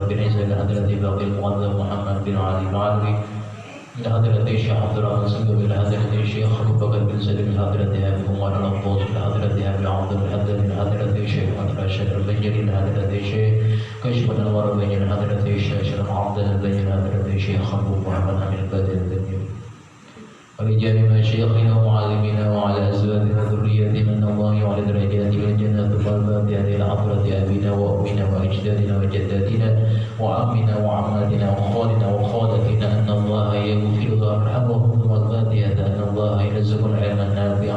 بالنسبة لحضرة باقي المعظم محمد بن علي المعلوي، إلى حضرة الشيخ عبد الرحمن سلوم، إلى حضرة الشيخ أبو بكر بن سليم، إلى حضرة أبي عمر الأنطوس، إلى حضرة أبي عبد الحداد، إلى حضرة الشيخ محمد راشد البنجري، إلى حضرة الشيخ كشف الأنوار البنجري، إلى حضرة الشيخ شرف عبد البنجري، إلى حضرة الشيخ أبو محمد حميد البدر البنجري، ولجميع مشايخنا ومعلمينا وعلى أزواجنا وذرياتنا من الله وعلى درجاتنا الجنة والباب إلى حضرة أبينا وأمنا وأجدادنا وجداتنا وعمنا وعماتنا وخالنا وخالتنا أن الله يغفر ويرحمهم والفاتحة أن الله يرزق العلم النافع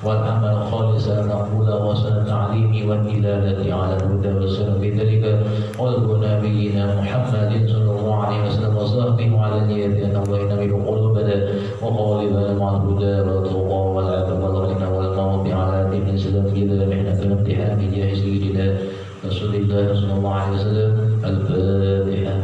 والعمل الخالص المقبول وحسن التعليم والدلالة على الهدى والسلام بذلك قلب نبينا محمد صلى الله عليه وسلم وصحبه وعلى نية أن الله ينمي قلوبنا وقالبنا مع الهدى والتقى والعفو والغنى والموت على دين الإسلام إذا محنة الامتحان بجاه سيدنا رسول الله صلى الله عليه وسلم. الفاتحة.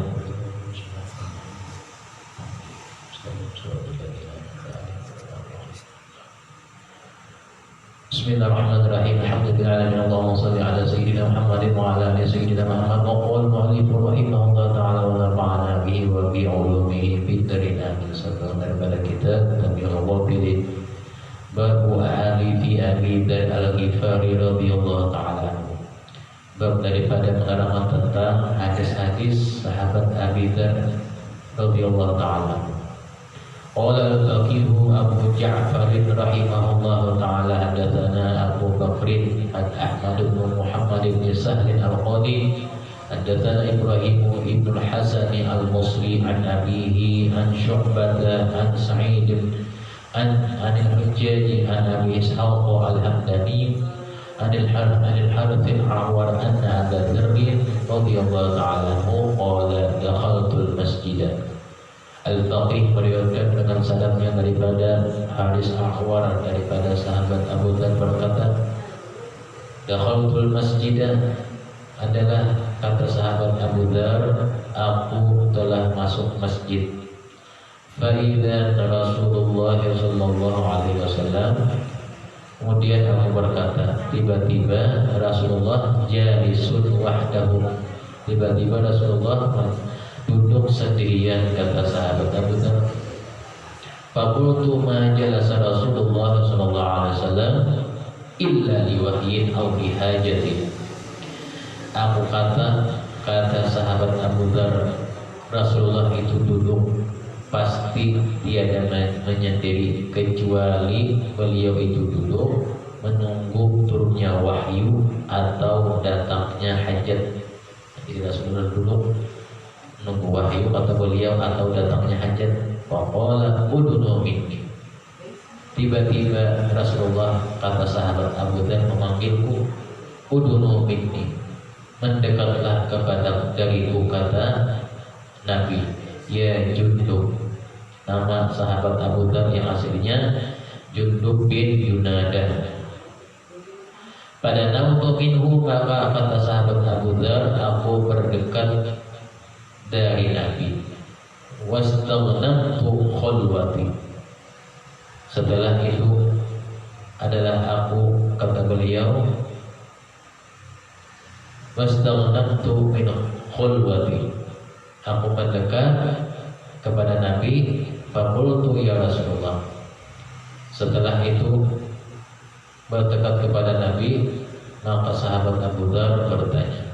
Bismillahirrahmanirrahim. Alhamdulillahirabbil alamin. Allahumma shalli ala sayyidina Muhammadin wa ala ali sayyidina Muhammad. Wa qala al-mu'allif rahimahullah ta'ala wa nafa'ana bihi wa bi 'ulumihi fid darin amin. Daripada kita Allah pilih bab ahli Abi Dzar al-Ghifari radhiyallahu ta'ala. Bab daripada menerangkan tentang hadis-hadis sahabat Abi Dzar radhiyallahu ta'ala. Qala al-Faqih Abu Ja'far rahimahullahu ta'ala hadatsana Abu Bakr Ahmad bin Muhammad bin Sahl al-Qadi hadatsana Ibrahim ibn al-Hasan al-Musri an abihi an Syu'bah an Sa'id an al-Hujjaj an Abi Ishaq al-Hamdani an al-Harith al-Awar anna Abu Dzar radhiyallahu ta'ala qala dakhaltul masjid. Al-Faqih meriwayatkan dengan sanadnya daripada Haris Ahwar daripada sahabat Abu Dzar berkata, dakhaltul masjid adalah kata sahabat Abu Dzar, aku telah masuk masjid. Fa idza Rasulullah sallallahu alaihi wasallam, kemudian aku berkata, tiba-tiba Rasulullah jalisun wahdahu, tiba-tiba Rasulullah duduk sendirian, kata sahabat Abu Dzar. Faqultu ma jalasa Rasulullah sallallahu alaihi wasallam illa liwahyin aw lihajatin. Aku kata sahabat Abu Dzar, Rasulullah itu duduk pasti tiada menyendiri kecuali beliau itu duduk menunggu turunnya wahyu atau datangnya hajat. Jadi Rasulullah duduk nunggu wahyu kata beliau atau datangnya hajat. Faqala udunu minni. Tiba-tiba Rasulullah kata sahabat Abu Dzar memanggilku, udunu minni, mendekatlah kepada dariku, kata Nabi. Ya Jundub, nama sahabat Abu Dzar yang aslinya Jundub bin Yunadah. Pada nautu minhu, maka kata sahabat Abu Dzar, aku berdekat dari Nabi. Wastaghnamtu khulwati. Setelah itu adalah aku, kata beliau, wastaghnamtu min khulwati, aku mendekat kepada Nabi. Faqultu ya Rasulullah. Setelah itu berdekat kepada Nabi, maka sahabat Abu Dzar bertanya,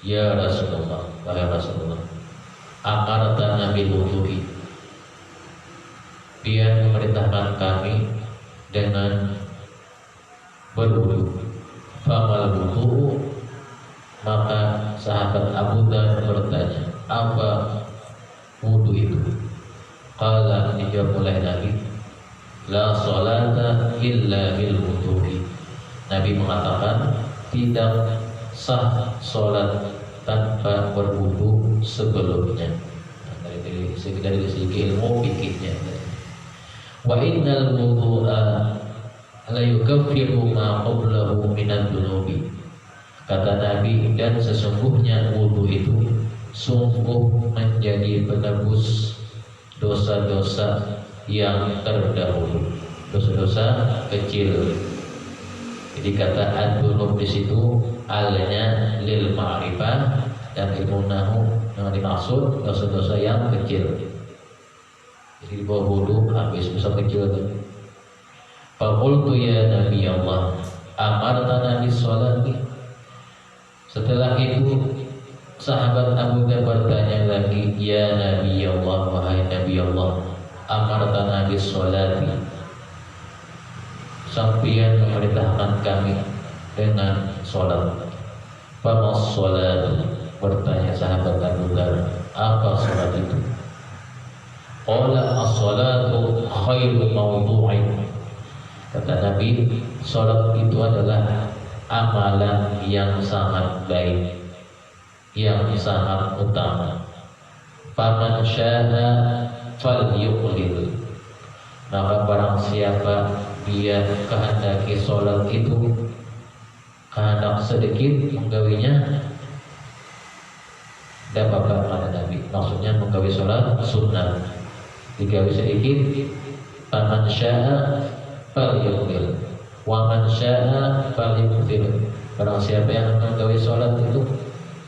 ya Rasulullah, wahai Rasulullah, amartana bil wudu'i, dia memerintahkan kami dengan berwudu. Famal wudu'u, maka sahabat Abu Dzar bertanya, apa wudu itu? Qala, dijawab oleh Nabi, la salata illa bil wudu'i. Nabi mengatakan, tidak sah solat tanpa berwudu sebelumnya. Dari segi ilmu fikihnya. Wa innal wudu'a la yukaffiru ma qablahu minad dunubi. Kata Nabi, dan sesungguhnya wudu itu sungguh menjadi penebus dosa-dosa yang terdahulu, dosa-dosa kecil. Jadi kata ad-dunub di situ alnya lil ma'rifah, dan ilmu nahu yang dimaksud dosa-dosa yang kecil. Jadi di bawah wudu habis dosa kecil itu. Faqultu ya Nabi Allah, amartana bis sholati. Setelah itu sahabat Abu Dhar bertanya lagi, ya Nabi Allah, wahai Nabi Allah, amartana bis sholati. Sampian memerintahkan kami dengan sholat. Famas sholat, bertanya sahabat Abu Dhar, apa sholat itu? Qala as-sholatu khairu mawdu'in. Kata Nabi, sholat itu adalah amalan yang sangat baik, yang sangat utama. Faman syaa falyuqlil. Maka barang siapa dia kehendaki sholat itu kehendak sedikit menggawinya, tidak apa-apa kata Nabi. Maksudnya menggawi sholat sunnah digawi sedikit. Faman syaa falyuqlil wa man syaa falyukthir. Barang siapa yang menggawi sholat itu,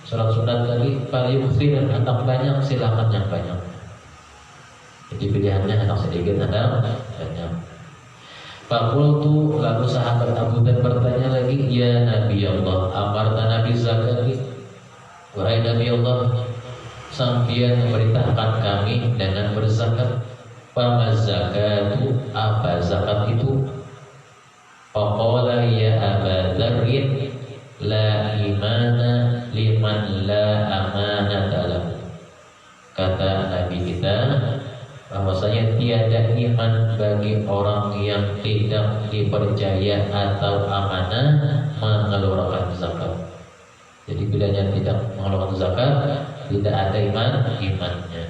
sholat sunat tadi, falyukthir, hendak banyak silakan yang banyak. Jadi pilihannya hendak sedikit, hendak banyak. Faqultu, lalu sahabat Abu Dhar bertanya lagi, ya Nabi Allah, amartana bi zakati. Wahai Nabi Allah, sampian memerintahkan kami dengan berzakat. Fama zakatu, apa zakat itu? Faqala ya Aba Dzarrin, la imana liman la amanata lahu. Kata Nabi kita bahwasanya tiada iman bagi orang yang tidak dipercaya atau amanah mengeluarkan zakat. Jadi bila dia tidak mengeluarkan zakat, tidak ada imannya,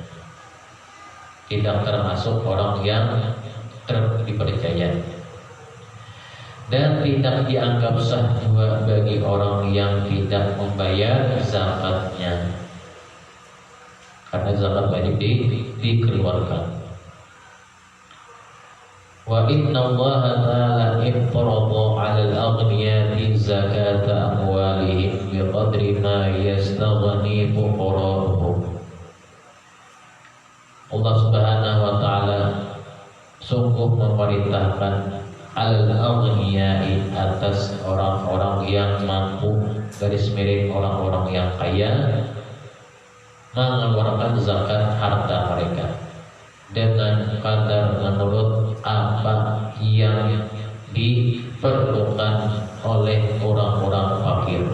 tidak termasuk orang yang dipercaya, dan tidak dianggap sah juga bagi orang yang tidak membayar zakatnya, karena zakat wajib dikeluarkan. Wa inna Allah ta'ala iftarada 'ala al-aghniyati zakata amwalihim biqadri ma yastaghni fuqara'uhum. Allah Subhanahu wa ta'ala sungguh memerintahkan al-aghniyai, atas orang-orang yang mampu, garis miring orang-orang yang kaya, mengeluarkan zakat harta mereka dengan kadar menurut apa yang diperlukan oleh orang-orang fakir.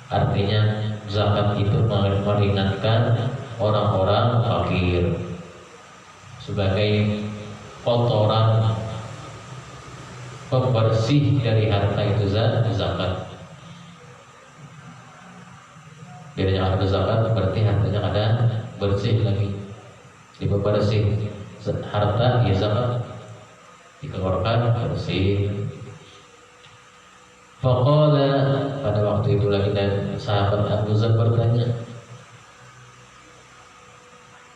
Artinya zakat itu meringankan orang-orang fakir sebagai kotoran pembersih dari harta itu zakat. Bedanya harta zakat berarti hartanya ada bersih lagi, dibersih. Harta ya zakat dikeluarkan bersih. Faqala, pada waktu itu lagi dan sahabat Abu Dzar bertanya,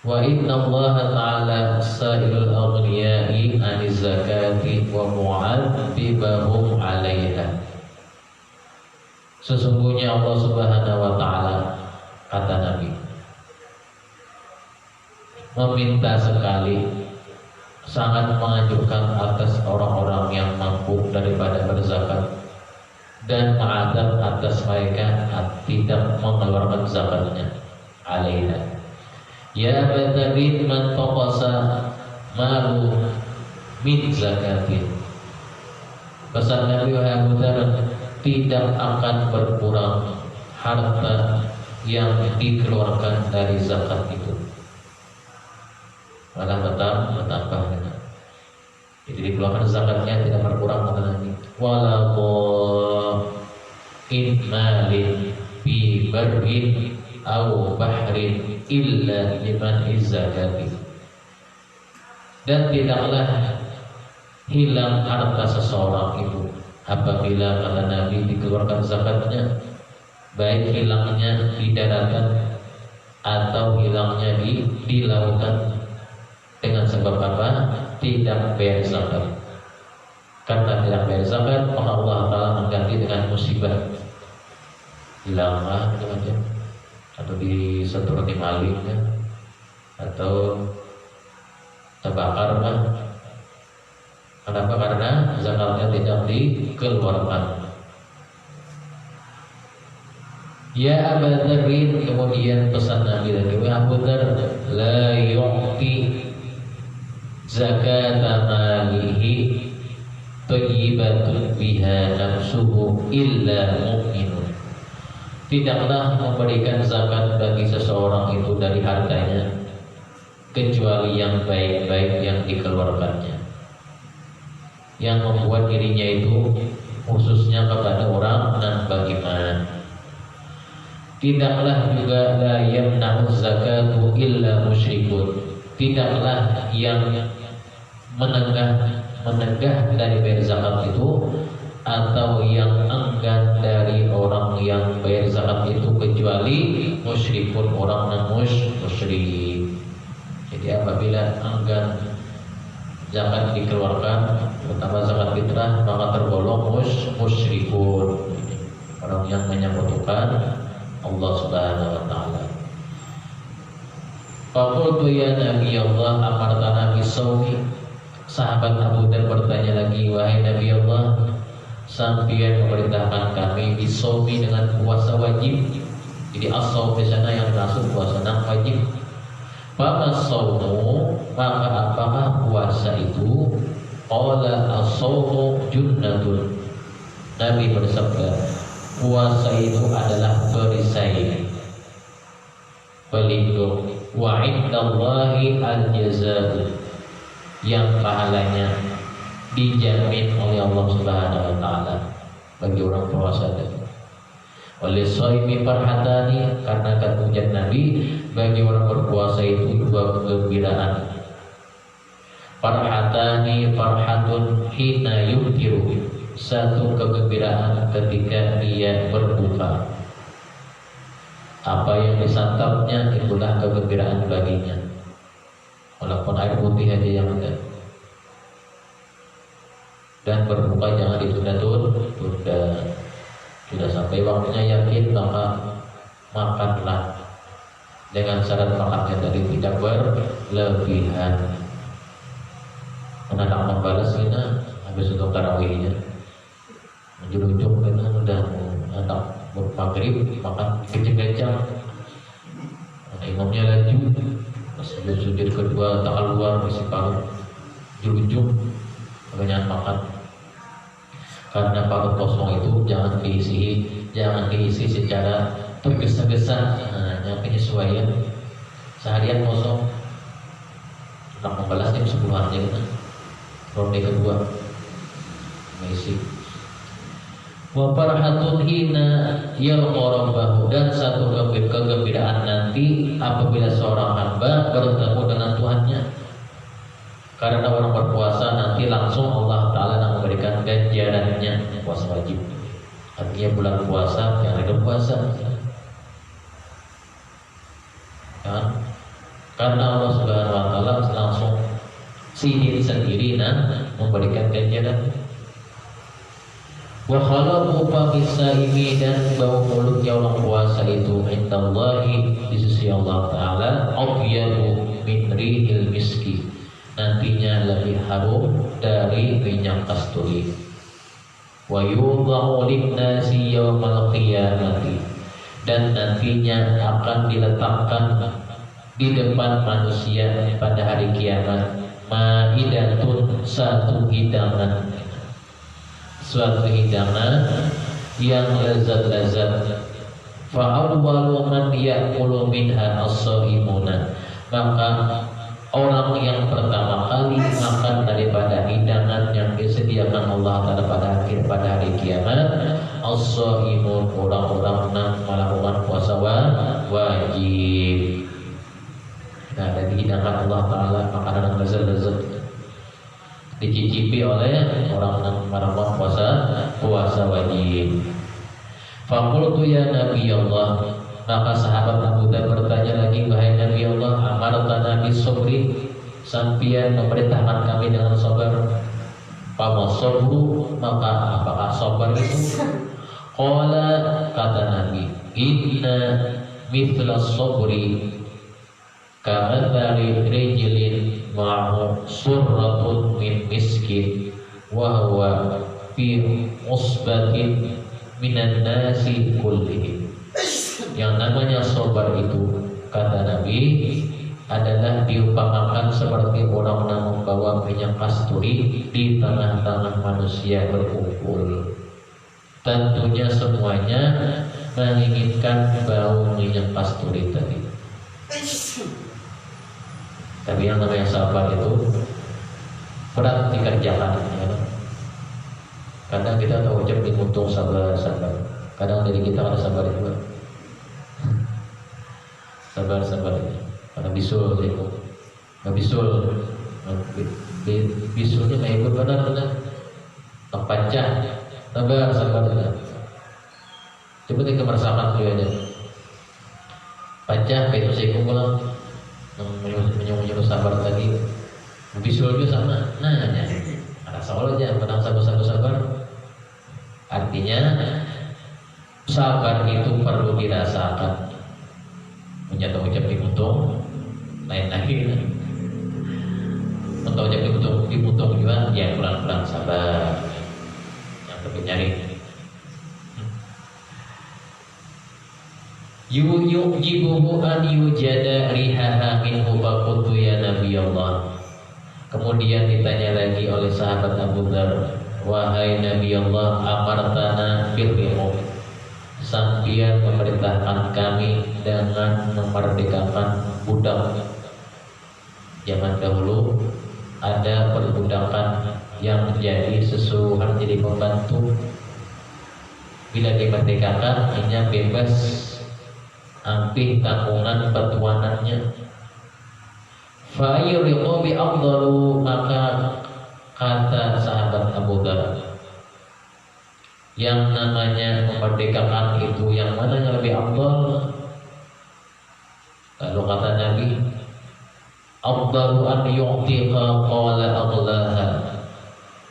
wa inna Allah ta'ala sa'ilul aghniyai aniz zakati wa mu'adzibahum 'alaiha. Sesungguhnya Allah Subhanahu wa ta'ala, kata Nabi, meminta sekali, sangat menganjurkan atas orang-orang yang mampu daripada berzakat, dan mengadab atas mereka tidak mengeluarkan zakatnya. Alaiha ya batarin man taqasa malu min zakatin. Pesan Nabi Abu Dzar, tidak akan berkurang harta yang dikeluarkan dari zakat itu, malah bertambah. Jadi dikeluarkan zakatnya tidak berkurang, kata Nabi. Wala in malin bi barrin aw bahrin illa liman izzakati. Dan tidaklah hilang harta seseorang itu apabila, kata Nabi, dikeluarkan zakatnya, baik hilangnya di daratan atau hilangnya di lautan. Dengan sebab apa? Tidak bayar zakat. Karena tidak bayar zakat, maka Allah Ta'ala mengganti dengan musibah. hilang lah gitu aja, atau disetur di maling ya, atau terbakar kan. Kenapa? Karena zakatnya tidak dikeluarkan. Ya Abu Dzarrin, kemudian pesan Nabi lagi, Abu Dzar, la yu'ti zakata malihi thayyibatun biha nafsuhu illa mu'minun. Tidaklah memberikan zakat bagi seseorang itu dari hartanya kecuali yang baik-baik yang dikeluarkannya, yang membuat dirinya itu khususnya kepada orang non beriman. Tidaklah juga la yamna'u zakatu illa musyrikun. Tidaklah yang menegah dari bayar zakat itu atau yang enggan dari orang yang bayar zakat itu kecuali musyrikun, orang non musyrik. Jadi apabila enggan zakat dikeluarkan, terutama zakat fitrah, maka tergolong musyrikun, orang yang menyekutukan Allah Subhanahu wa taala. Faqultu ya Nabi Allah amartana bisawmi. Sahabat Abu Dzar bertanya lagi, wahai Nabi Allah, sampeyan memerintahkan kami bisawmi dengan puasa wajib. Jadi as-shaum di sana yang dimaksud puasa yang wajib. Fa as-shaumu, maka apakah puasa itu? Qala as-shaumu junnatun. Nabi bersabda, puasa itu adalah perisai, pelindung. Wa indallahi al-jazaa, yang pahalanya dijamin oleh Allah Subhanahu wa taala bagi orang puasa tadi. Oleh shaimi farhatani, karena kata ujar Nabi, bagi orang berpuasa itu dua kegembiraan. Farhatani, farhatun hina yuftiru, satu kegembiraan ketika dia berbuka. Apa yang disantapnya itulah kegembiraan baginya, walaupun air putih aja yang ada. Dan berbuka jangan ditunda-tunda. Sudah sampai waktunya yakin, maka makanlah dengan syarat makannya tadi tidak berlebihan. Anak membalas kita habis untuk tarawihnya, menjerujuk kita udah anak maghrib makan kecil-kecil, imamnya laju, sujud kedua tak keluar isi paru, jerujuk, kebanyakan makan. Karena paru kosong itu jangan diisi secara tergesa-gesa. Yang penyesuaian seharian kosong, tak membalas jam 10 aja kita. Ronde kedua mengisi. Wa farhatun hina yalqarabahu, dan satu kegembiraan nanti apabila seorang hamba bertemu dengan Tuhannya. Karena orang berpuasa nanti langsung Allah Ta'ala akan memberikan ganjarannya, puasa wajib. Artinya bulan puasa yang ada puasa kan? Karena Allah Subhanahu wa Ta'ala langsung sendiri memberikan ganjaran. Wa khalaqu famisaimi, dan bau mulutnya orang puasa itu indallahi, di sisi Allah Ta'ala, afyalu min rihil miski, nantinya lebih harum dari minyak kasturi. Wa yudha'u lin-nasi yaumal qiyamati, dan nantinya akan diletakkan di depan manusia pada hari kiamat ma'idatun, suatu hidangan yang lezat-lezat. Fa awwalu man ya'kulu minha as-shaimuna, maka orang yang pertama kali makan daripada hidangan yang disediakan Allah Ta'ala pada hari kiamat as-shaimun, orang-orang yang melakukan puasa wajib. Nah, dari hidangan Allah Ta'ala makanan yang lezat-lezat dicicipi oleh orang yang melakukan puasa wajib. Faqultu ya Nabi Allah, maka sahabat Abu Dzar bertanya lagi, wahai Nabi Allah, amartana bis-sabri, sampeyan memerintahkan kami dengan sabar. Fama sabru, maka apakah sabar itu? Qala, kata Nabi, inna mithla sabri kamathali rijlin ma'hu surratun min miskin wa huwa fi usbatin minan nasi kullihim. Yang namanya sabar itu, kata Nabi, adalah diumpamakan seperti orang yang membawa minyak kasturi di tengah-tengah manusia berkumpul. Tentunya semuanya menginginkan bau minyak kasturi tadi. Tapi yang namanya sabar itu berat dikerjakan, ya. Kadang kita tahu ucap dimuntung sabar. Kadang dari kita ada sabar juga. Sabar. Karena bisul itu, nggak bisul, bisulnya nggak ikut benar. Terpacah, sabar. Coba kita merasakan dulu aja. Pacah kayak itu saya pulang menyuruh sabar tadi. Bisul juga sama. Nah, rasa Allah aja, menang sabar. Artinya sabar itu perlu dirasakan. Menjatuh ucap dimuntung, lain lagi. Untuk ucap dimuntung juga, ya pelan-pelan sabar. Yang lebih nyari. Yujibuhu an yujada rihaha minhu faqultu ya Nabi Allah. Kemudian ditanya lagi oleh sahabat Abu Dzar, wahai Nabi Allah, amartana birriqab. Sampian memerintahkan kami dengan memerdekakan budak. Zaman dahulu ada perbudakan yang menjadi sesuatu, jadi pembantu. Bila dimerdekakan, hanya bebas ampih tanggungan pertuanannya. Fa'ayyuriqu bi afdalu, maka kata sahabat Abu Dzar, yang namanya memerdekakan itu yang mana yang lebih afdal? Lalu kata Nabi, afdalu an yu'tiqa qala aghlaha.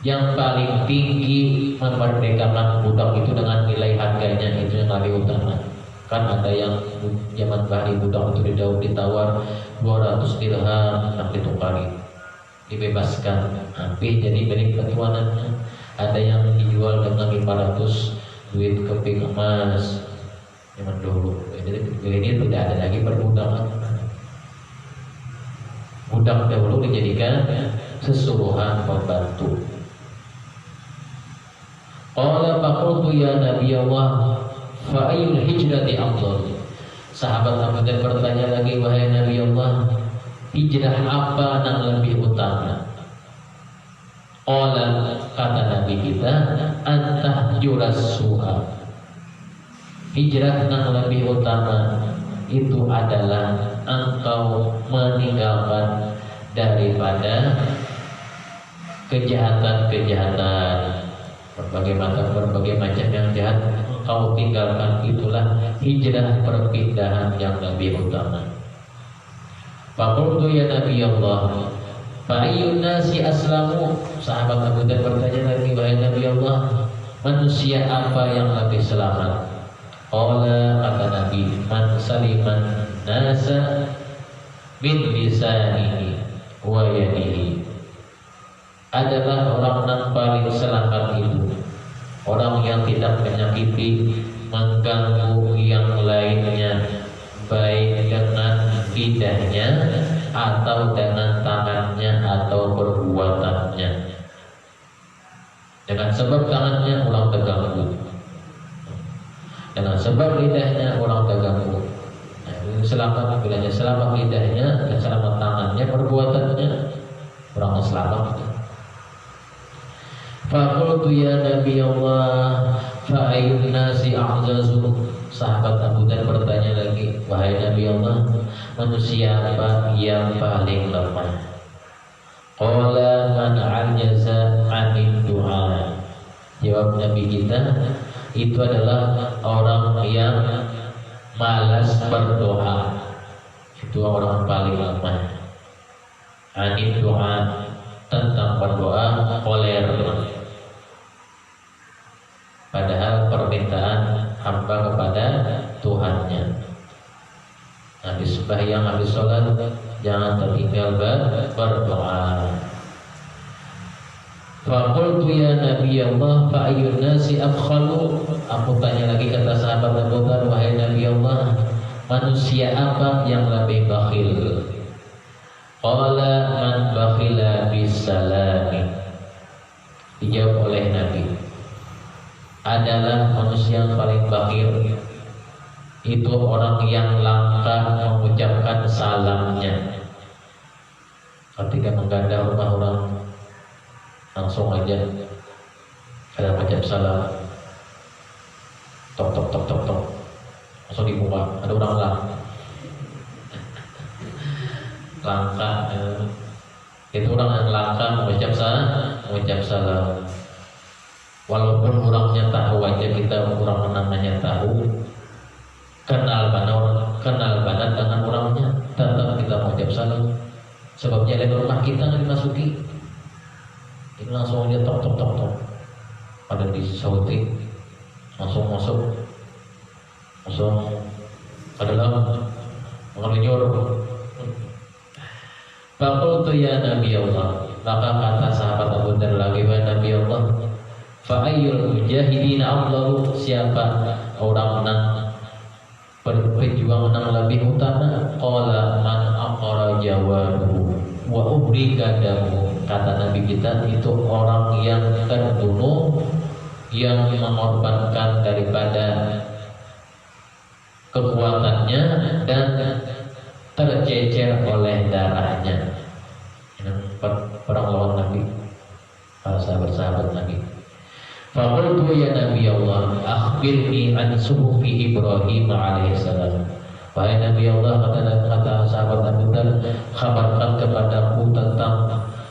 Yang paling tinggi memerdekakan budak itu dengan nilai harganya, itu yang lebih utama. Kan ada yang zaman bahari budak itu ditawar 200 dirham, nanti tukari, dibebaskan, hampir jadi milik ketuanannya. Ada yang dijual dengan 500 duit keping emas zaman dulu. Jadi ini tidak ada lagi perbudakan. Budak dahulu dijadikan sesuruhan pembantu. Qala faqultu ya Nabi Allah, fa ayyul hijrati afdal. Sahabat Abu Dzar bertanya lagi, wahai Nabi Allah, hijrah apa yang lebih utama? Qala, kata Nabi kita, antahjuras suha. Hijrah yang lebih utama itu adalah engkau meninggalkan daripada kejahatan-kejahatan, berbagai macam yang jahat engkau tinggalkan. Itulah hijrah, perpindahan yang lebih utama. Faqultu ya Nabi Allah, fa'ayyun nasi aslamu. Sahabat Abu Dzar bertanya lagi, wahai Nabi Allah, manusia apa yang lebih selamat? Qala, kata Nabi, man saliman nasa min lisanihi wa yadihi. Adalah orang yang paling selamat itu orang yang tidak menyakiti, mengganggu yang lainnya, baik dengan lidahnya atau dengan tangannya atau perbuatannya. Dengan sebab tangannya orang terganggu, dengan sebab lidahnya orang terganggu. Nah, selamat, bilanya selamat lidahnya dan selamat tangannya, perbuatannya, orang selamat. Faqultu ya Nabi Allah, fa ayyun nasi a'jazu. Sahabat Abu Dzar bertanya lagi, wahai Nabi Allah, manusia apa yang paling lemah? Qala man 'ajaza 'anid du'a. Jawab Nabi kita, itu adalah orang yang malas berdoa. Itu orang paling lemah. 'Anid du'a, tentang berdoa, koler. Padahal permintaan hamba kepada Tuhannya. Habis sembahyang, habis sholat, jangan tertinggal berdoa. Faqultu ya Nabi Allah fa ayyun nasi abkhalu. Aku tanya lagi kata sahabat Abu Dzar, wahai Nabi Allah, manusia apa yang lebih bakhil? Qala man bakhila bisalami. Dijawab oleh Nabi, adalah manusia yang paling bakhil itu orang yang langka mengucapkan salamnya. Ketika mengganda rumah orang, langsung aja ada macam salam, tok tok tok tok tok, langsung dibuka, ada orang langka. Itu orang yang langka mengucap salam. Walaupun orangnya tahu aja, kita orang namanya tahu, kenal banget dengan orangnya, tetap kita mengucap salam. Sebabnya ada rumah kita nggak dimasuki, ini langsung aja tok tok tok tok, pada disauti, langsung masuk, langsung ke dalam mengelunyur. Faqultu ya Nabi Allah, maka kata sahabat Abu Dzar lagi, wahai Nabi Allah, fa ayyul mujahidin afdalu, siapa orang menang, berjuang menang lebih utama? Qala man aqara jawabuhu wa ubrika damu. Kata Nabi kita, itu orang yang terbunuh, yang mengorbankan daripada kekuatannya dan tercecer oleh darahnya. Ini perang lawan Nabi, para sahabat-sahabat Nabi. Faqultu ya Nabi Allah, akhbirni an suhufi Ibrahim alaihissalam. Wahai Nabi Allah, kata sahabat Abu Dzar, kabarkan kepadaku tentang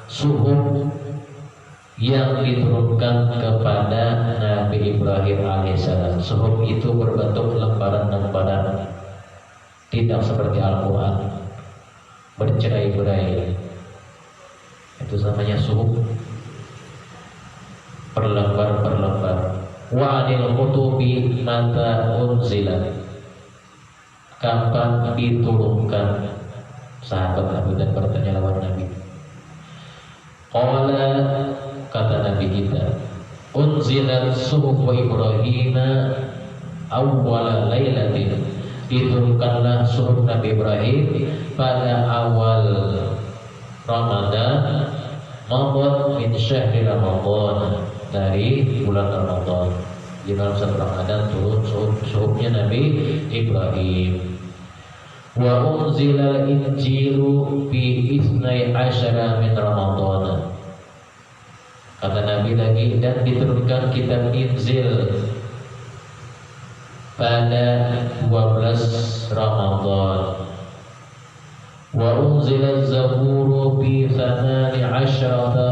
suhuf yang diturunkan kepada Nabi Ibrahim alaihissalam. Suhuf itu berbentuk lembaran-lembaran, tidak seperti Al-Quran bercerai-berai. Itu namanya suhuf, berlembar-berlembar. Wa anil kutubi mata unzilat, kapan diturunkan? Sahabat Abu Dzar bertanya lawan Nabi. Qala, kata Nabi kita, unzilat suhuf Ibrahim awwala lailatin, diturunkanlah suhuf Nabi Ibrahim pada awal Ramadan, mabat min syahri Ramadan, dari bulan Ramadan. Di dalam satu Ramadan turun suhufnya Nabi Ibrahim. Wa unzilal injilu fi isnai asyara min Ramadan. Kata Nabi lagi, dan diturunkan kitab Injil pada 12 Ramadan. Wa unzila zaburu bi thamani asyrata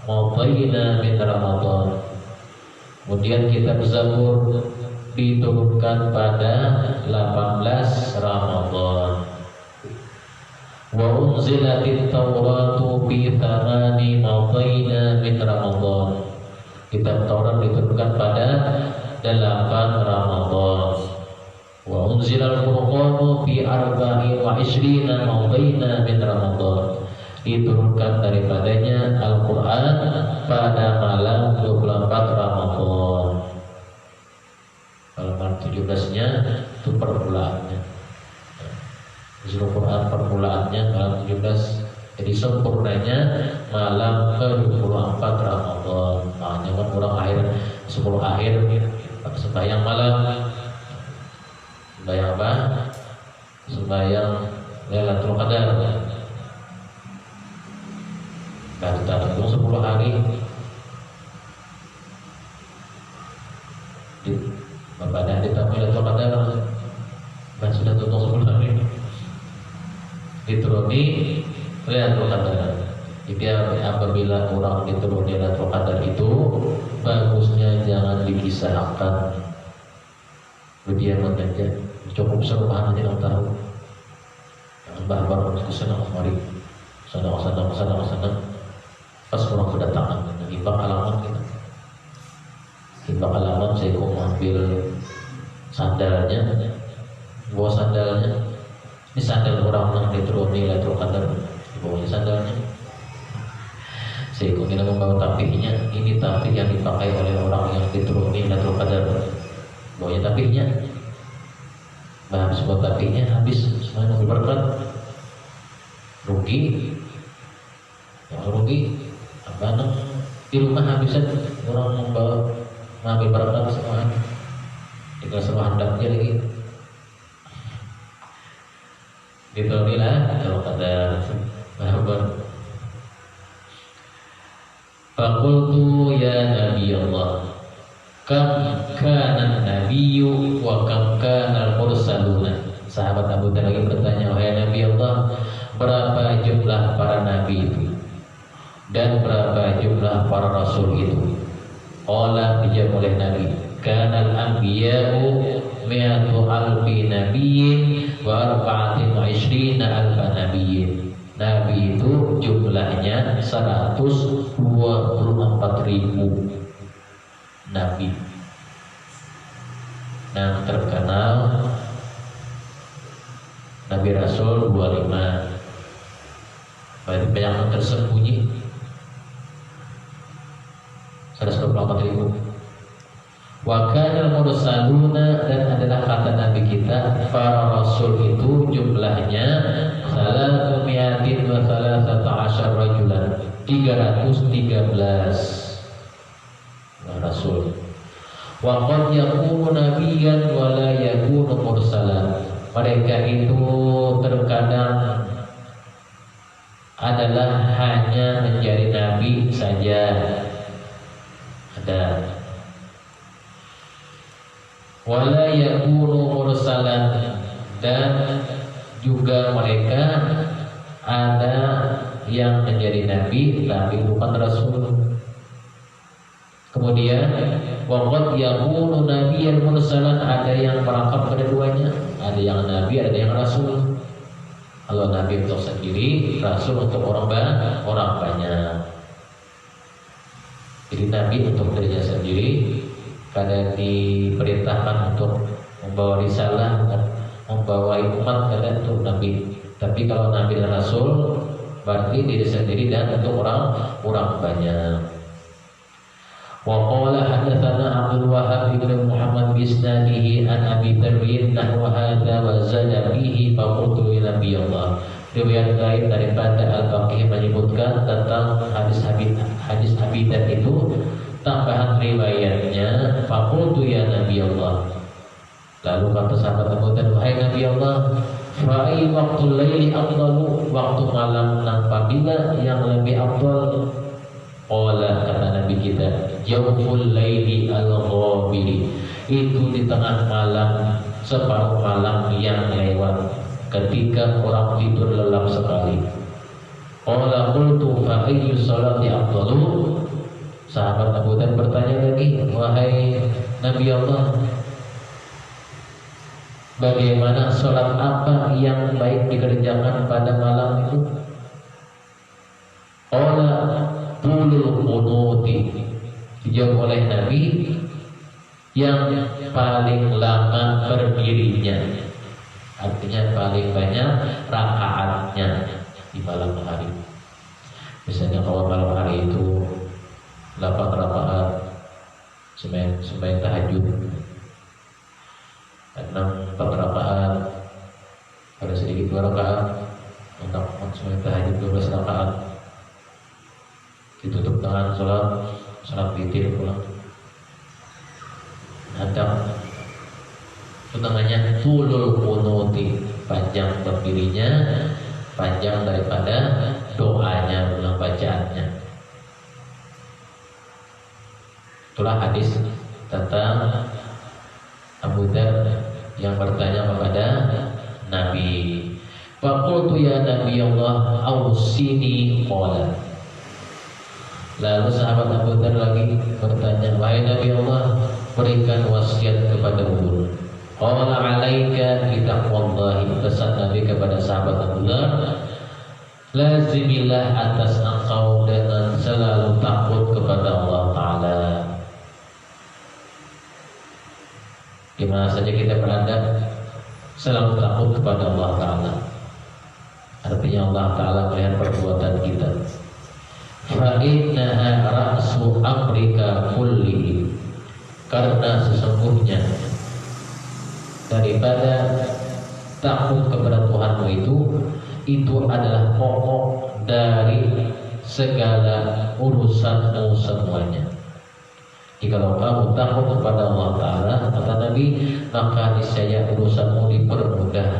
madaina min Ramadan. Kemudian kitab Zabur diturunkan pada 18 Ramadan. Wa unzilatit Tauratu bi thamani madaina min Ramadan. Kitab Taurat diturunkan pada 8 Ramadan. Wa unzilal Furqanu fi 24 madaina min Ramadan. Diturunkan daripadanya Al-Quran pada malam 24 Ramadan. Malam 17-nya itu per bulannya. Al-Quran per bulannya malam 17. Jadi sempurnanya malam ke-24 Ramadan. Makanya kan orang akhir 10 akhir sembahyang malam. Sembahyang apa? Sembahyang Lailatul Qadar. Nah, kita tunggu 10 hari. Pada ditambah Lailatul Qadar. Nah, sudah tunggu 10 hari. Dituruni Lailatul Qadar. Jadi apabila orang dituruni Lailatul Qadar itu, bagusnya jangan dikisahkan. Berdiam aja, cukup serumahan aja yang tahu. Jangan babar kesana kemari, sana. Pas orang kedatangan, timbang alamat kita. Timbang alamat, saya mau ambil sandalnya, bawa sandalnya. Ini sandal orang yang dituruni Lailatul Qadar, bawanya sandalnya. Sehingga kita membawa tapihnya. Ini tapih yang dipakai oleh orang yang dituruni Lailatul Qadar, bawanya tapihnya. Habis buat tapihnya, habis semuanya berkat, rugi, yang rugi apa di rumah habisan orang membawa mengambil berkat semuanya, tinggal semua hendaknya lagi. Ditolonglah kalau kata Muhammad. Faqultu ya Nabi Allah, kam kana nabiyyu wa kam kana al-mursaluna. Sahabat Abu Dhar lagi bertanya, wahai Nabi Allah, berapa jumlah para nabi itu dan berapa jumlah para rasul itu? Qala, dijawab oleh Nabi, kana al-anbiya'u mi'atu alfi nabiyyin wa arba'atin wa ishrina alfa nabiyyin. Nabi itu jumlahnya 124.000 nabi. Nah, terkenal Nabi Rasul 25. Berarti banyak yang tersembunyi 124.000. Wa kana mursaluna, dan adalah kata Nabi kita, para rasul itu jumlahnya 313 rajulan, 313 rasul. Wa qad yakunu nabiyyan wa la yakunu mursalan. Mereka itu terkadang adalah hanya menjadi nabi saja, ada, wala yakunu mursalan, dan juga mereka ada yang menjadi nabi tapi bukan rasul. Kemudian waqad yakunu nabiyyan mursalan, ada yang merangkap keduanya, ada yang nabi, ada yang rasul. Kalau nabi untuk sendiri, rasul untuk orang banyak. Jadi nabi untuk dirinya sendiri, kadang diperintahkan untuk membawa risalah, membawa umat, kadang untuk nabi. Tapi kalau nabi dan rasul berarti diri sendiri dan untuk orang banyak. Wa qala hadatsana Abdul Wahhab bin Muhammad bi isnadihi an Abi Dharr nahwa hadza wa zada fihi fa qultu li Nabi Allah. Riwayat lain daripada Al-Baqi menyebutkan tentang hadis Abi Dharr itu, tambahan riwayatnya faqultu ya Nabi Allah. Lalu kata sahabat Abu Dharr, wahai Nabi Allah, fa'i waqtul laili afdalu, waktu malam apabila yang lebih afdal? Qala, kata Nabi kita, jawful laili al-ghabiri, itu di tengah malam, separuh malam yang lewat, ketika orang tidur lelap sekali. Qala qultu fa ayyu sholati afdalu. Sahabat Abu Dhar bertanya lagi, wahai Nabi Allah, bagaimana sholat apa yang baik dikerjakan pada malam itu? Qala tulul qunuti, dijawab oleh Nabi, yang paling lama berdirinya, artinya paling banyak rakaatnya di malam hari. Misalnya kalau malam hari itu 8 rakaat sembahyang tahajud, 4 rakaat, ada sedikit 2 rakaat untuk sembahyang tahajud 12 rakaat, ditutup dengan sholat witir pulang. Ada itu namanya tulul qunuti, panjang berdirinya, panjang daripada doanya, ulang bacaannya. Itulah hadis tentang Abu Dhar yang bertanya kepada Nabi. Faqultu ya Nabi Allah awsini, qala. Lalu sahabat Abu Dhar lagi bertanya, wahai Nabi Allah, berikan wasiat kepada ulun. Qala alaika bi taqwallahi, pesan Nabi kepada sahabat Abu Dhar, lazimillah, atas engkau dengan selalu takut kepada Allah Ta'ala. Dimana saja kita berada, selalu takut kepada Allah Ta'ala. Artinya Allah Ta'ala melihat perbuatan kita. Fa'innaha ra'su amrika kullihi, karena sesungguhnya daripada takut kepada Tuhanmu itu adalah pokok dari segala urusanmu semuanya. Jikalau kamu takut kepada Allah Ta'ala, kata Nabi, maka niscaya urusanmu dipermudah.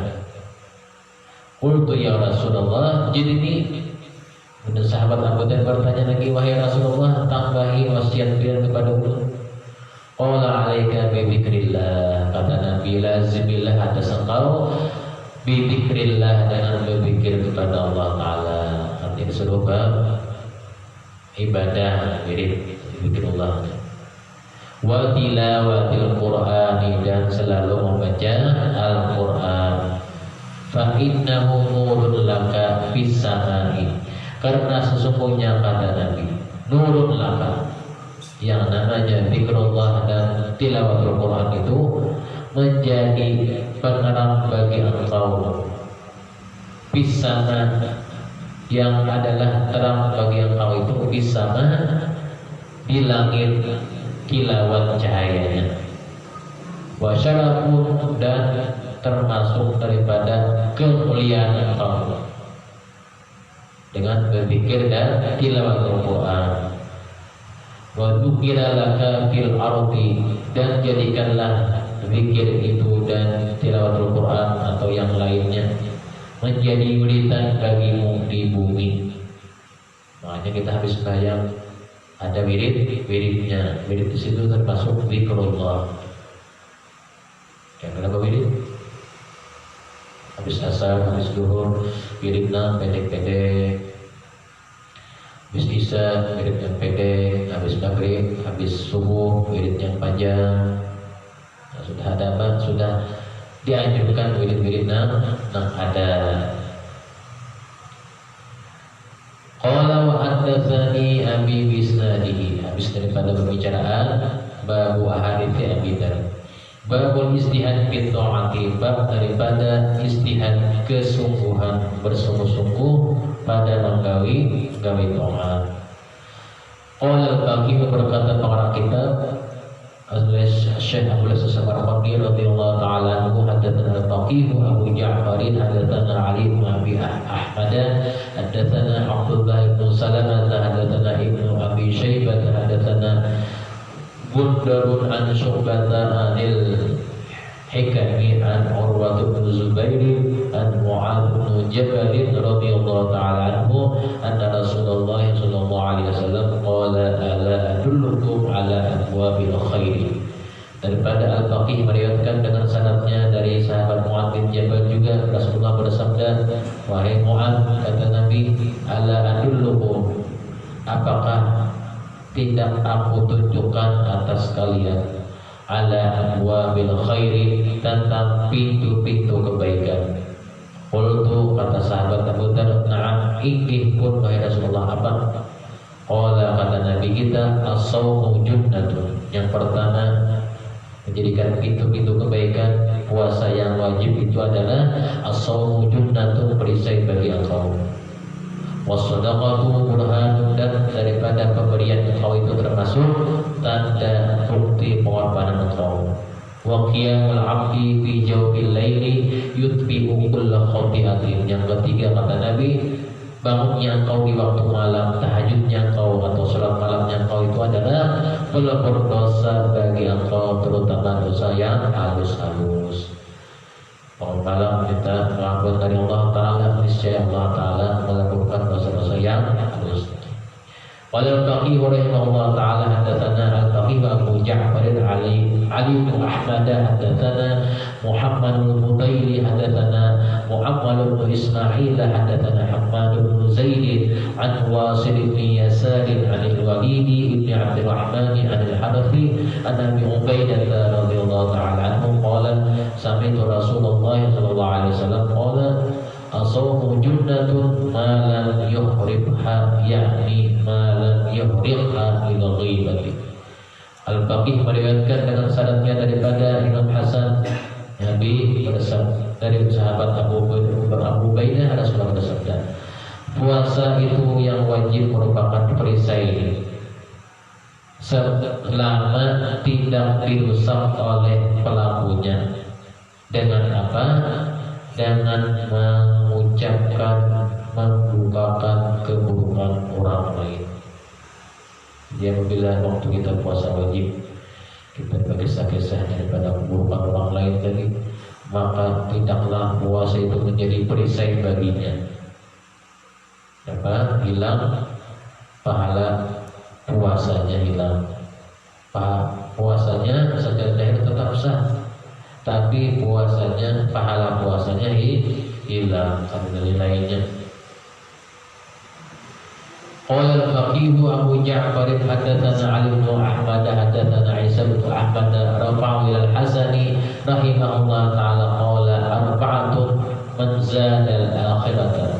Qultu ya Rasulullah, jadi ini benar sahabat Abu Dhar bertanya lagi, wahai Rasulullah, tambahi wasiat beliau kepada Allah. Qala alaika bi dzikrillah, kata Nabi, lazimillah atas engkau bi dzikrillah, dengan berzikir kepada Allah Ta'ala. Artinya disuruh ibadah, wirid zikrullah. Wa tilawatil Qur'ani, dan selalu membaca Al-Qur'an. Fa innahu nurun laka fis samai, karena sesungguhnya kata Nabi, nurun laka, yang namanya zikrullah dan tilawatul Qur'an itu menjadi penerang bagi engkau. Fis sama, yang adalah terang bagi engkau itu fis sama, di langit, kilauan cahayanya. Wa syarafun, dan termasuk daripada kemuliaan engkau dengan berzikir dan tilawatul Quran. Wa dzukira laka fil ardi, dan jadikanlah zikir itu dan tilawatul Quran atau yang lainnya menjadi wiridan bagimu di bumi. Makanya kita habis bayang ada wiridnya. Wirid di situ termasuk zikrullah. Yang kenapa wirid? Habis asar, habis zuhur, wiridnya pendek-pendek. Habis isya, wirid yang pendek. Habis maghrib, habis subuh, wirid yang panjang. Nah, sudah ada apa? Sudah dianjurkan wirid-wiridnya ada. Qala wa haddatsani abi bisnadihi, habis daripada pembicaraan babu ahadithi Abi Dzar. Babul istihad fi ta'ati, bab daripada istihad kesungguhan, bersungguh-sungguh pada menggawi ta'at. Qala al-Baqi, berkata pengarang kitab Syekh Abdul As-Samarqandi radhiyallahu ta'ala anhu, haddatsana al-Faqih Abu Ja'far, haddatsana Ali bin Abi Ahmad, haddatsana Abdullah bin Salamah, haddatsana Ibnu Abi Syaibah, haddatsana Bundarun an Syu'bah anil Hikami an Urwah bin Zubair an Mu'adz bin Jabal radhiyallahu ta'ala anhu, anna Rasulullah sallallahu alaihi wasallam qala ala adullukum ala abwabil khair. Daripada Al-Faqih meriwayatkan dengan sanadnya dari sahabat Mu'adz bin Jabal juga, Rasulullah bersabda, wahai Mu'adz, kata Nabi, ala adullukum, apakah tidak aku tunjukkan atas kalian, ala abwabil khairi, tentang pintu-pintu kebaikan. Qultu, kata sahabat Abu Dzar, na'am, ingin pun wahai Rasulullah, apa? Qala, kata Nabi kita, as-sawmu junnatun, yang pertama menjadikan pintu-pintu kebaikan, puasa yang wajib itu adalah as-sawmu junnatun, perisai bagi engkau. Was-sadaqatu burhanun, dan daripada pemberian engkau itu termasuk tanda bukti pengorbanan engkau. Wa qiyamul 'abdi fi jawfil laili yutfi'u kulla khati'atin, yang ketiga kata Nabi, bangunnya engkau di waktu malam, tahajudnya engkau atau salat malamnya engkau itu adalah pelebur dosa bagi engkau, terutama dosa yang halus-halus. Bangun malam kita mengampun dari Allah Ta'ala, niscaya Allah Ta'ala melakukan dosa-dosa yang halus. Qala al-Faqih rahimahullah ta'ala, haddatsana al-Faqih Abu Ja'far Ali bin Ahmad, haddatsana Muhammad al-Mutaili, haddatsana Muhammad bin Ismail, haddatsana Hammad bin Zaid an Wasil bin Yasar an al-Walid bin Abdul Rahman an al-Hanafi an Abi Ubaidah radhiyallahu ta'ala anhu qala sami'tu Rasulullah sallallahu alaihi wasallam qala as-sawmu junnatun ma lam yuhribha, yakni ma lam yuhribha ila ghibati. Al-Faqih meriwayatkan dengan sanadnya daripada Imam Hasan, Nabi bersabda, dari sahabat Abu Ubaidah, Rasulullah bersabda, puasa itu yang wajib merupakan perisai selama tidak dirusak oleh pelakunya. Dengan apa? Dengan mengucapkan, membukakan keburukan orang lain. Dia apabila waktu kita puasa wajib kita berkisah-kisah daripada keburukan orang lain tadi, maka tidaklah puasa itu menjadi perisai baginya. Hilang pahala puasanya, hilang puasanya secara zahir tetap sah, tapi puasanya, pahala puasanya hilang karena nilainya. Qala al-faqih Abu Ja'far hadatsana Ali bin Ahmad hadatsana Isa bin Ahmad rafa'u ila al-Hasani rahimahullah ta'ala qala arba'atun man zada al-akhirata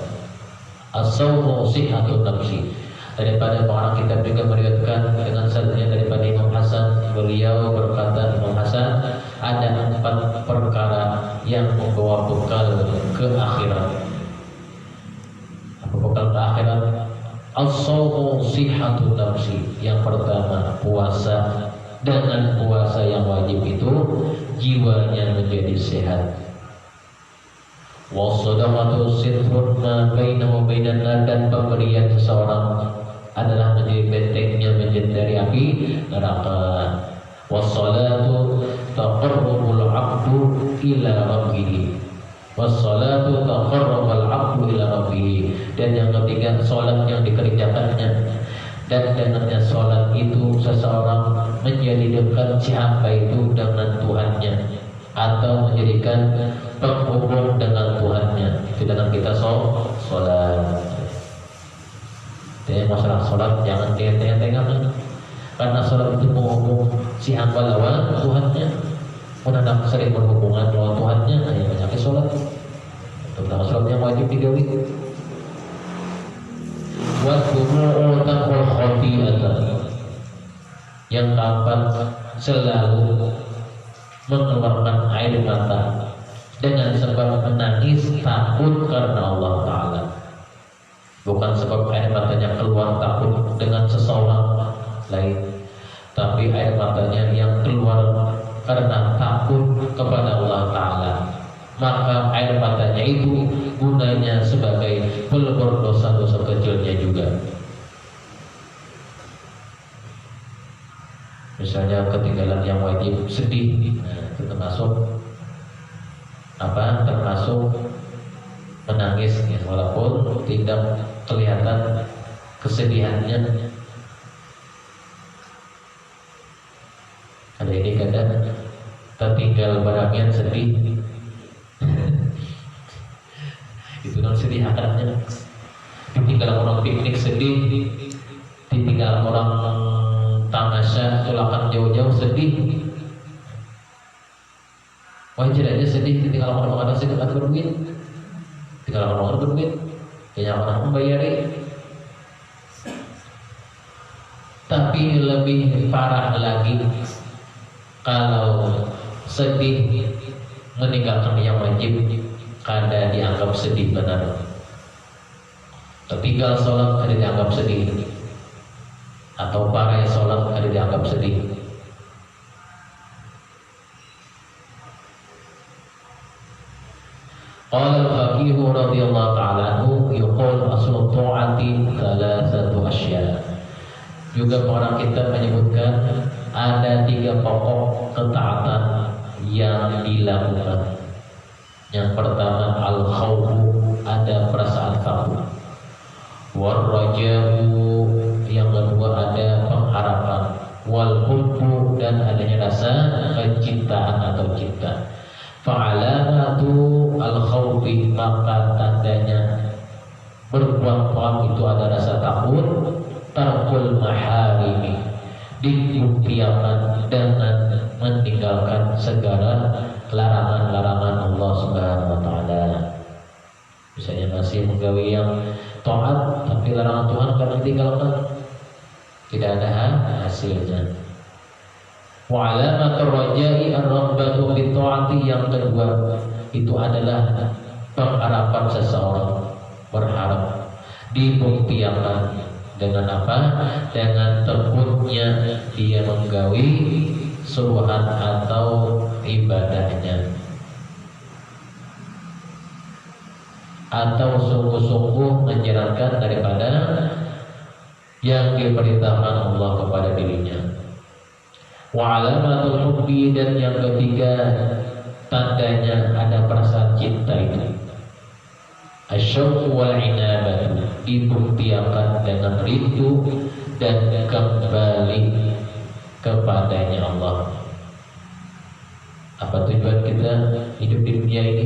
as-sawmu sihhatun nafsi. Daripada pengarang kitab juga meriwayatkan dengan sanadnya daripada Imam Hasan, beliau berkata, Imam Hasan, ada 4 perkara yang membawa bekal ke akhirat. Apa bekal ke akhirat? As-sawmu sihhatun nafsi. Yang pertama, puasa. Dengan puasa yang wajib itu jiwanya menjadi sehat. Wassadaqatu sitrun ma bainahu wa bainan nar, dan pemberian seseorang adalah menjadi bentengnya dari api neraka. Wassalatu taqarrubul 'abdu ila rabbih. Wassalatu taqarrabul 'abdu ila rabbih. Dan yang ketiga, salat yang dikerjakannya, dan dengannya salat itu seseorang menjadi dekat siapa itu dengan Tuhannya, atau menjadikan penghubung dengan Tuhannya. Itu dengan kita salat. Jadi masalah salat jangan dienteng-entengkan, karena salat itu menghubung si hamba lawan Tuhannya. Menanam sering berhubungan lawan Tuhannya, hanya banyak salat. Tentang salat yang wajib digawi. Wa dumu'u taqul khati'atan. Yang kapan selalu mengeluarkan air mata dengan sebab menangis takut karena Allah Ta'ala. Bukan sebab air matanya keluar takut dengan seseorang lain, tapi air matanya yang keluar karena takut kepada Allah Ta'ala. Maka air matanya itu gunanya sebagai pelebur dosa-dosa kecilnya juga. Misalnya ketinggalan yang wajib, sedih, itu termasuk apa? Termasuk menangis, ya, walaupun tidak kelihatan kesedihannya. Ada ini kadang tertinggal barangnya sedih. Itu kan sedih akarnya. Ditinggal orang piknik sedih, ditinggal orang tamasya tulakan jauh-jauh sedih. Wajar aja sedih ditinggal orang sedih kan berduit. Tinggal orang berduit, kayaknya orang membayari. Tapi lebih parah lagi kalau sedih meninggalkan yang wajib, kada dianggap sedih benar. Tertinggal sholat kada dianggap sedih, atau pakai sholat kada dianggap sedih. Qala al-faqih radhiyallahu ta'ala anhu yuqul aslu ta'ati thalathatu asya. Juga para kitab menyebutkan ada 3 pokok ketaatan yang dilakukan. Yang pertama al-khawfu, ada perasaan takut. War-raja'u, yang kedua ada pengharapan. Wal-hubbu, dan adanya rasa kecintaan atau cinta. Fa'alamatu al-khawfi, maka tandanya berbuat itu ada rasa takut. Tarkul maharimi, diupiakan dengan meninggalkan segala larangan-larangan Allah Subhanahu wa Ta'ala. Misalnya masih menggawi yang taat, tapi larangan Tuhan karena ditinggalkan, tidak ada hasilnya. Wa alamatur raja'i ar-raghbatu bi ta'ati, yang kedua itu adalah pengharapan seseorang, berharap dibuktikan dengan apa? Dengan tekunnya dia menggawi suruhan atau ibadahnya, atau sungguh-sungguh menjalankan daripada yang diperintahkan Allah kepada dirinya. Wa alamatul hubbi, dan yang ketiga tandanya ada perasaan cinta itu asyauq wal inabah, dibuktikan dengan rindu dan kembali kepadanya Allah. Apa tujuan kita hidup di dunia ini?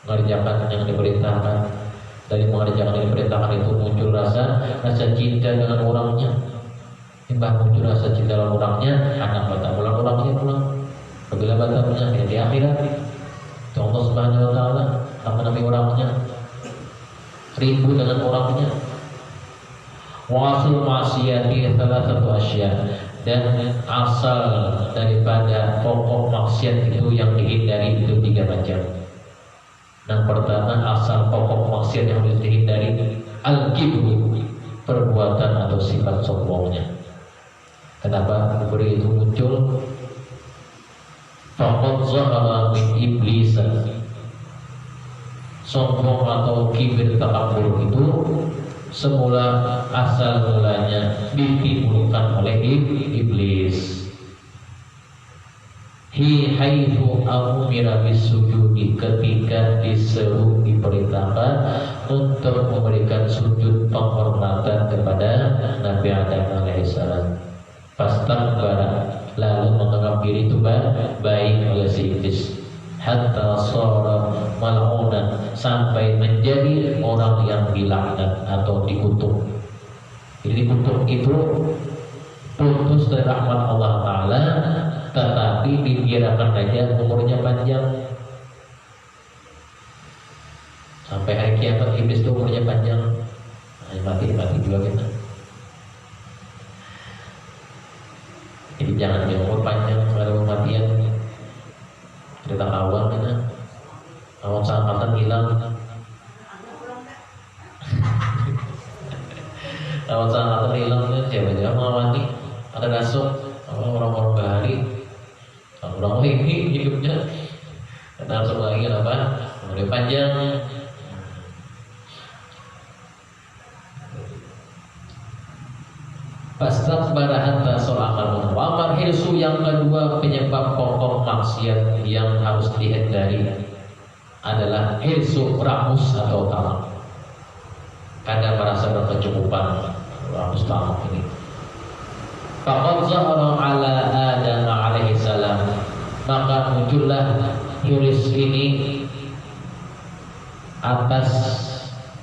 Mengerjakan yang diperintahkan. Dari mengerjakan yang diperintahkan itu muncul rasa cinta dengan orangnya. Timbang muncul rasa cinta dengan orangnya, anak batal pulang, orangnya pulang. Apabila batalnya di akhirat, itu Allah Subhanahu wa taala akan menamai orangnya, rindu dengan orangnya. Wa asal maksiati salah satu asya, dan asal daripada pokok maksiat itu yang dihindari itu 3 macam. Yang pertama, asal pokok maksiat yang harus dihindari al-kibru, perbuatan atau sifat sombongnya. Kenapa kibru itu muncul? Faqad zahara min iblis. Sombong atau kibir takabur itu semula asal mulanya ditimbulkan oleh iblis. Haitsu amira bisujudi, ketika disuruh diperintahkan untuk memberikan sujud penghormatan kepada Nabi Adam alaihissalam. Fastakbara, lalu menganggap diri itu baik oleh si iblis. Hatta shara mal'unan, sampai menjadi orang yang dilaknat atau dikutuk. Jadi dikutuk itu putus dari rahmat Allah Ta'ala, tetapi dikirakan aja umurnya panjang. Sampai hari kiamat iblis itu umurnya panjang. Mati juga kita. Jadi jangan dia umur panjang, kalau kematian cerita awal kita, awal seangkatan hilang. Awal seangkatan hilang kan siapa-siapa mau mati, ada rasuk, orang-orang bahari, orang ini hidupnya, kita langsung lagi apa? Umurnya panjang. Fastakbara hatta shola'amal wa hirsu, yang kedua penyebab pokok maksiat yang harus dihindari adalah hirsu, ramus atau tamak. Kadang merasa berkecukupan, ramus tamak ini. Faqad zahara ala Adam alaihi salam, maka muncullah hirs ini atas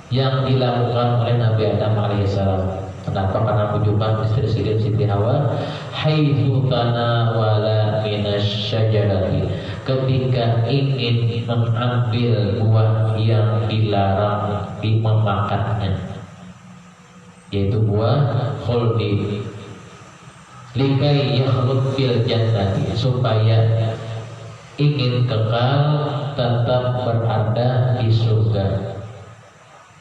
yang dilakukan oleh Nabi Adam alaihi salam. Kenapa? Karena ujuban istri Siti Hawa, haitsu tanawala minasyajarati, ketika ingin mengambil buah yang dilarang memakannya, yaitu buah khuldi, likai yakhlud fil jannati, supaya ingin kekal tetap berada di surga.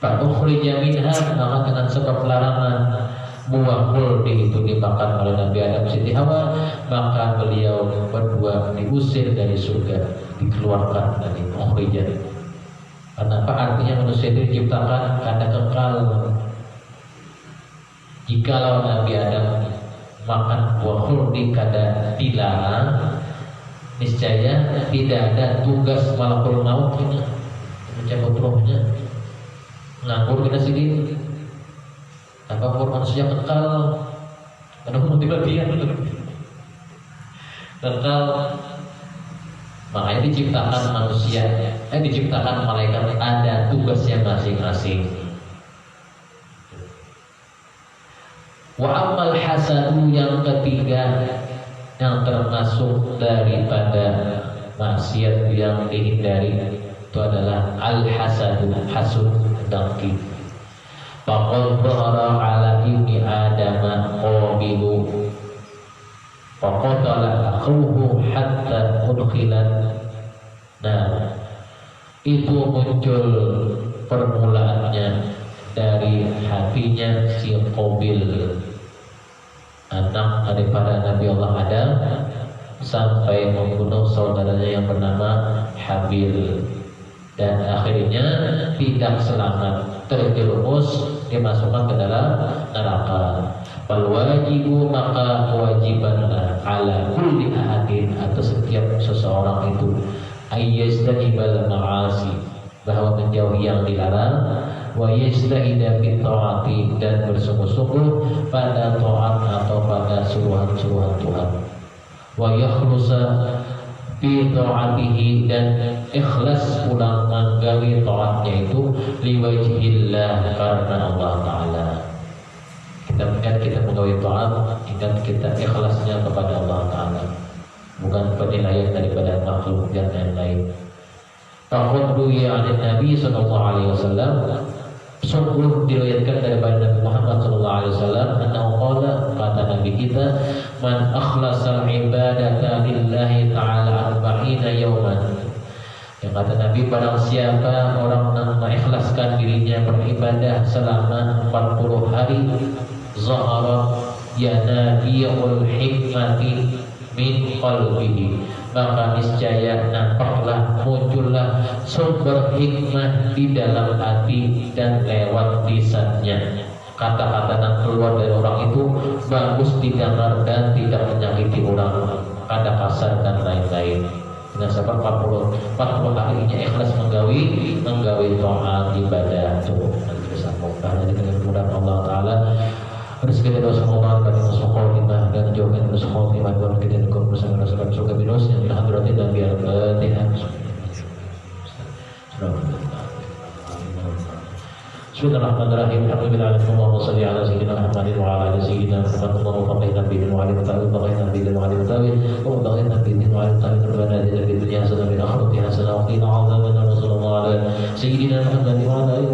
Fa'ukhrija minha, maka dengan sebab larangan buah khuldi itu dimakan oleh Nabi Adam Siti Hawa, maka beliau berdua diusir dari surga, dikeluarkan dari ukhrija. Kenapa? Artinya manusia itu diciptakan karena kekal. Jikalau Nabi Adam makan buah khuldi kada dilarang, niscaya tidak ada tugas malakul maut ini mencabut rohnya. Nganggur kita sini, tanpa manusia kekal, karena mati-matian kekal. Makanya diciptakan manusia, diciptakan malaikat, ada tugasnya masing-masing. Wa ammal hasadu, yang ketiga yang termasuk daripada maksiat yang dihindari itu adalah al-hasadu, hasud, dengki. Faqad dhahara ala ibni Adam qabilu faqatala akhuhu hatta udkhilat Nah, itu muncul permulaannya dari hatinya si Qabil, anak daripada Nabi Allah Adam, sampai membunuh saudaranya yang bernama Habil, dan akhirnya tidak selamat, terjerumus, dimasukkan ke dalam neraka. Wal wajibu, maka kewajibanlah ala kulli ahadin, atau setiap seseorang itu, ayyajtanibal ma'asi, bahwa menjauhi yang dilarang, wa yajtahida fi taati, dan bersungguh-sungguh pada taat atau pada suruhan-suruhan Tuhan, wa yakhlusa fi taatihi, dan ikhlas pulang menggawi taatnya itu liwajhillah, karena Allah Ta'ala. Kita ingat kita menggawi taat, ingat kita ikhlasnya kepada Allah Ta'ala, bukan penilaian daripada makhluk dan lain-lain. Faqad ruwiya 'an Nabi sallallahu alaihi wasallam, sungguh diriwayatkan daripada Nabi Muhammad sallallahu alaihi wasallam, annahu qala, kata Nabi kita, man akhlasal ibadata lillahi ta'ala 40 yawman, yang kata Nabi, barang siapa orang yang mengikhlaskan dirinya beribadah selama 40 hari, zahara yanabiul hikmati min qalbihi, maka niscaya nampaklah, muncullah sumber hikmah di dalam hati dan lewat lisannya. Kata-kata yang keluar dari orang itu bagus didengar dan tidak menyakiti orang, kada kasar dan lain-lain. Dengan sebab 40 harinya ikhlas menggawi taat ibadah itu bersama dengan mudah Allah Ta'ala. Rezeki dari Rasulullah dan Rasulullah dan jauhkan Rasulullah dan kita dengan bersama Rasulullah surga binus yang hadratin dan biar Tuhan. Bismillahirrahmanirrahim. Alhamdulillah, Allahumma shalli ala sayyidina Muhammadin wa ala ali sayyidina Muhammad. Allahumma faqihna bi wa ali ta'ala wa faqihna bi wa ali ta'ala wa faqihna bi wa ali ta'ala rabbana atina fid dunya hasanatan wa fil akhirati hasanatan wa qina adzaban nar. Sallallahu ala sayyidina Muhammadin wa ala ali